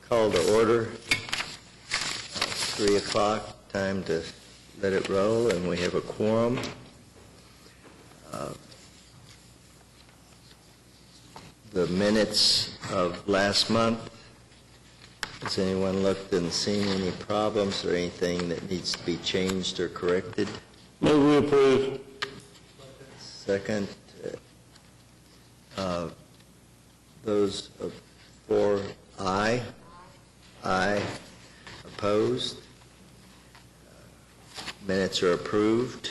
Call to order. 3 o'clock, time to let it roll, and we have a quorum. The minutes of last month, has anyone looked and seen any problems or anything that needs to be changed or corrected? Move we approve. Second, those for aye. Aye. Opposed? Minutes are approved.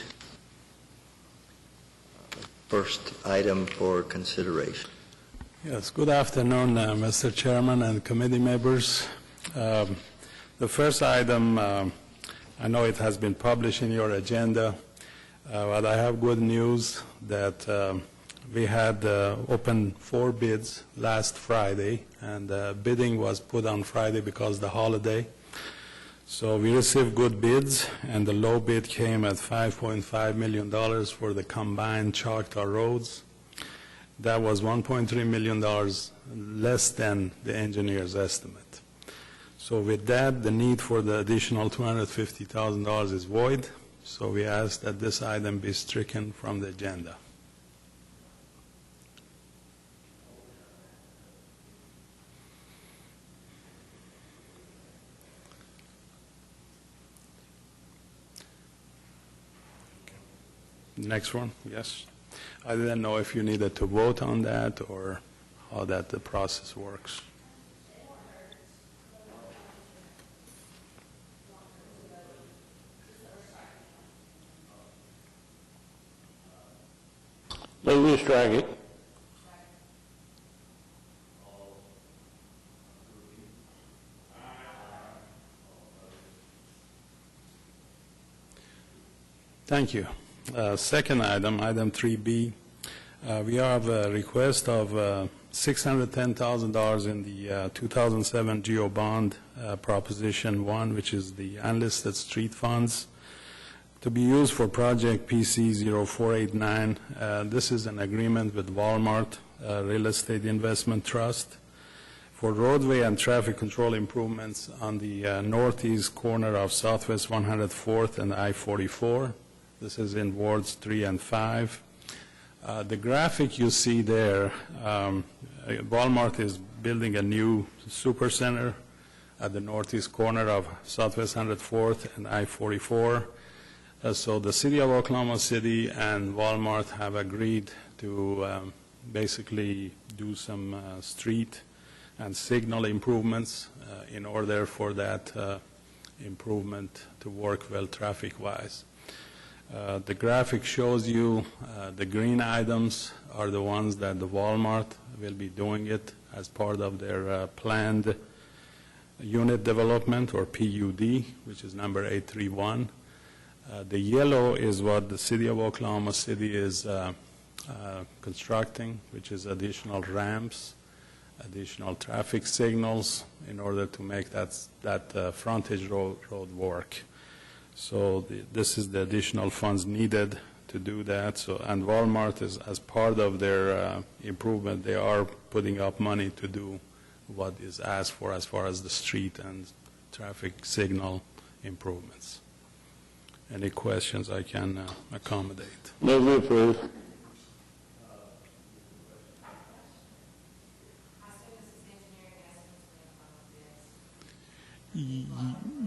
First item for consideration. Yes, good afternoon, Mr. Chairman and committee members. The first item, I know it has been published in your agenda, but I have good news that we had opened 4 bids last Friday, and bidding was put on Friday because of the holiday. So we received good bids, and the low bid came at $5.5 million for the combined Choctaw roads. That was $1.3 million less than the engineer's estimate. So with that, the need for the additional $250,000 is void, so we ask that this item be stricken from the agenda. Next one, yes. I didn't know if you needed to vote on that or how that the process works. Move we strike it. Thank you. Second item, item 3B, we have a request of $610,000 in the 2007 GEO bond proposition 1, which is the unlisted street funds, to be used for project PC 0489. This is an agreement with Walmart Real Estate Investment Trust for roadway and traffic control improvements on the northeast corner of Southwest 104th and I-44. This is in wards 3 and 5. The graphic you see there, Walmart is building a new supercenter at the northeast corner of Southwest 104th and I-44. So the city of Oklahoma City and Walmart have agreed to basically do some street and signal improvements in order for that improvement to work well traffic-wise. The graphic shows you the green items are the ones that the Walmart will be doing it as part of their planned unit development, or PUD, which is number 831. The yellow is what the city of Oklahoma City is constructing, which is additional ramps, additional traffic signals in order to make that frontage road work. So this is the additional funds needed to do that. So, and Walmart is, as part of their improvement, they are putting up money to do what is asked for as far as the street and traffic signal improvements. Any questions I can accommodate? Move we approve.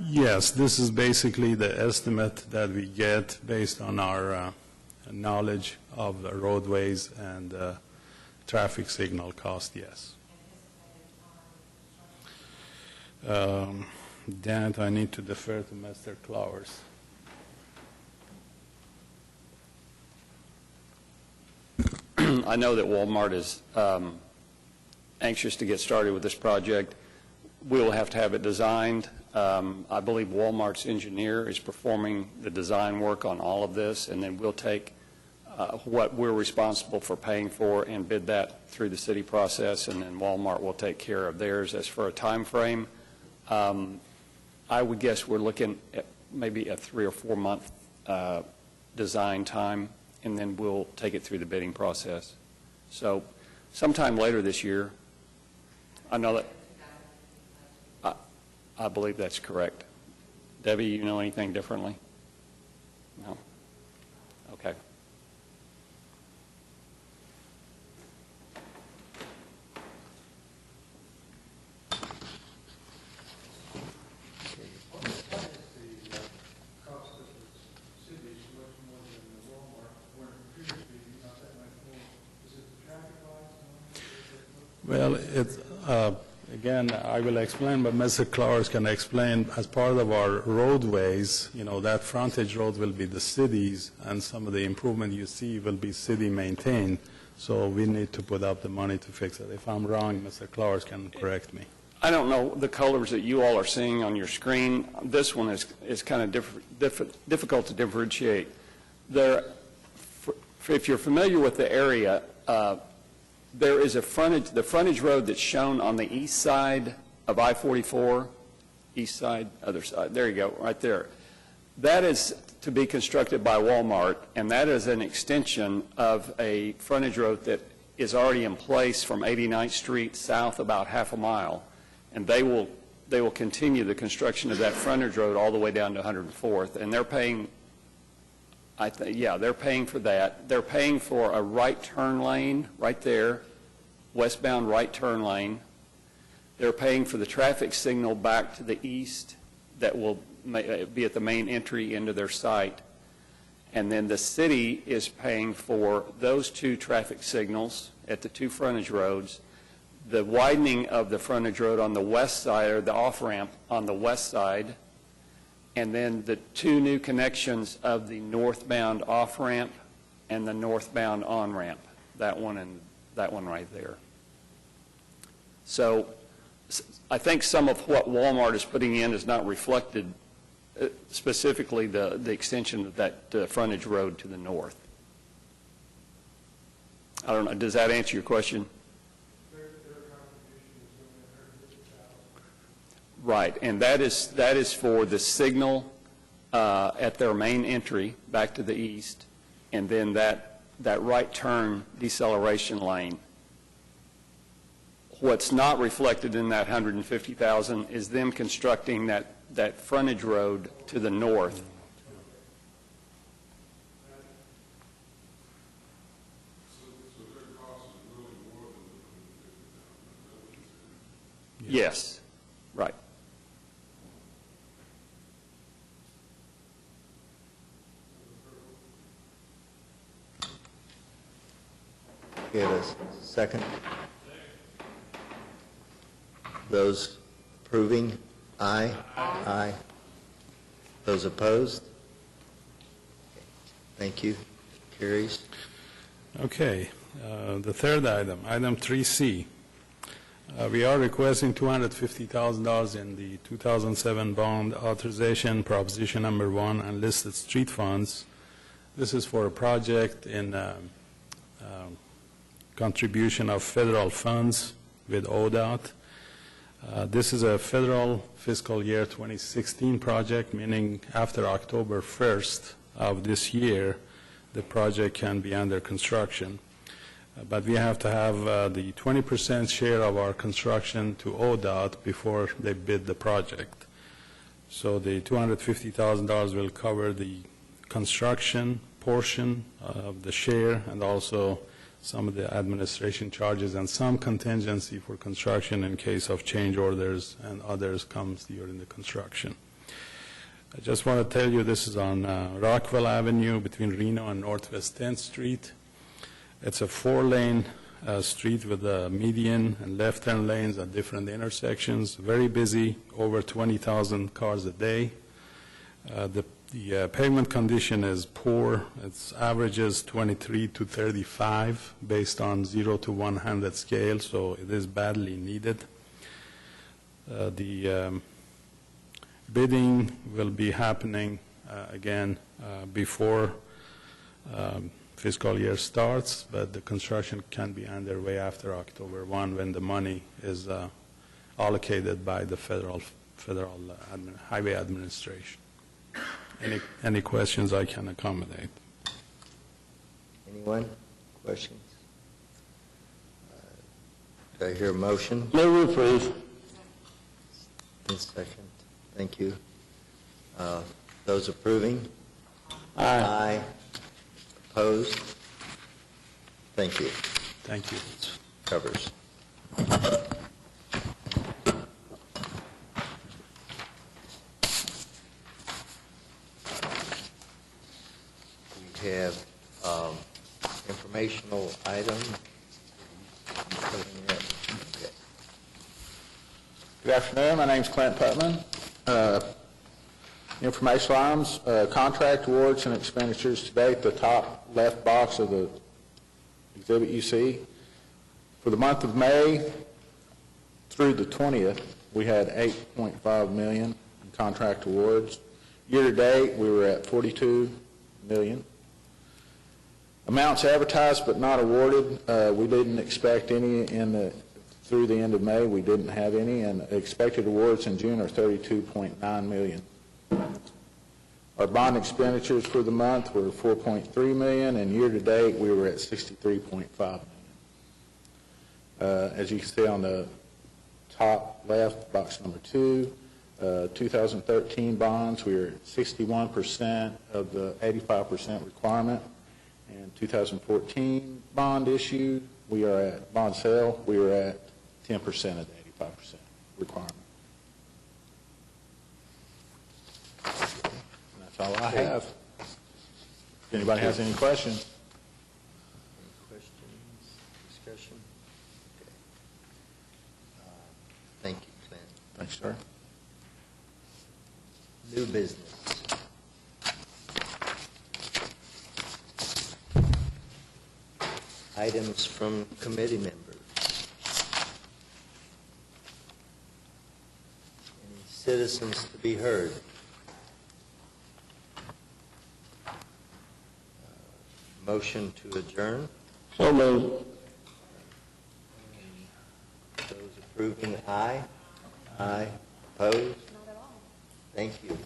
Yes, this is basically the estimate that we get based on our knowledge of the roadways and traffic signal cost, yes. That I need to defer to Mr. Clowers. I know that Walmart is anxious to get started with this project. We'll have to have it designed. I believe Walmart's engineer is performing the design work on all of this, and then we'll take what we're responsible for paying for and bid that through the city process, and then Walmart will take care of theirs. As for a time frame, I would guess we're looking at maybe a 3 or 4 month design time, and then we'll take it through the bidding process. So sometime later this year. I know that I believe that's correct. Debbie, you know anything differently? No? Okay. Well, again, I will explain, but Mr. Clowers can explain, as part of our roadways, that frontage road will be the city's, and some of the improvement you see will be city-maintained, so we need to put up the money to fix it. If I'm wrong, Mr. Clowers can correct me. I don't know the colors that you all are seeing on your screen. This one is kind of difficult to differentiate. If you're familiar with the area, there is the frontage road that's shown on the east side of I-44, east side, other side, there you go, right there. That is to be constructed by Walmart, and that is an extension of a frontage road that is already in place from 89th Street south about half a mile, and they will continue the construction of that frontage road all the way down to 104th, and they're paying, they're paying for that. They're paying for a right turn lane right there, westbound right turn lane. They're paying for the traffic signal back to the east that will be at the main entry into their site. And then the city is paying for those two traffic signals at the two frontage roads, the widening of the frontage road on the west side, or the off-ramp on the west side, and then the two new connections of the northbound off-ramp and the northbound on-ramp, that one and that one right there. So I think some of what Walmart is putting in is not reflected, specifically the extension of that frontage road to the north. I don't know, does that answer your question? Right, and that is for the signal at their main entry back to the east, and then that right turn deceleration lane. What's not reflected in that $150,000 is them constructing that frontage road to the north. Yes, right. Get a second? Those approving, aye? Aye. Those opposed? Thank you. Carries. Okay, the third item, item 3C. We are requesting $250,000 in the 2007 bond authorization, proposition number 1, unlisted street funds. This is for a project in contribution of federal funds with ODOT. This is a federal fiscal year 2016 project, meaning after October 1st of this year, the project can be under construction. But we have to have the 20% share of our construction to ODOT before they bid the project. So the $250,000 will cover the construction portion of the share, and also some of the administration charges and some contingency for construction in case of change orders and others comes during the construction. I just want to tell you this is on Rockville Avenue between Reno and Northwest 10th Street. It's a 4-lane street with a median and left turn lanes at different intersections. Very busy, over 20,000 cars a day. The pavement condition is poor. It averages 23 to 35 based on 0 to 100 scale, so it is badly needed. The bidding will be happening again before fiscal year starts, but the construction can be underway after October 1 when the money is allocated by the federal highway administration. Any questions I can accommodate? Anyone? Questions? Do I hear a motion? Move to approve. In second. Thank you. Those approving? Aye. Opposed? Thank you. Thank you. Covers. We have informational item. Okay. Good afternoon. My name's Clint Putman. Informational items, contract awards and expenditures today at the top left box of the exhibit you see. For the month of May through the 20th, we had $8.5 million in contract awards. Year to date, we were at $42 million. Amounts advertised but not awarded, we didn't expect any through the end of May. We didn't have any, and expected awards in June are $32.9 million. Our bond expenditures for the month were $4.3 million, and year to date, we were at $63.5 million. As you can see on the top left, box number 2, 2013 bonds, we were at 61% of the 85% requirement. And 2014 bond issue, we are at bond sale, we were at 10% of the 85% requirement. And that's all I have. If anybody has any questions? Any questions, discussion? Okay. Thank you, Clint. Thanks, sir. New business. Items from committee members. Any citizens to be heard? Motion to adjourn. So moved. Those approving, aye. Aye. Opposed? Not at all. Thank you.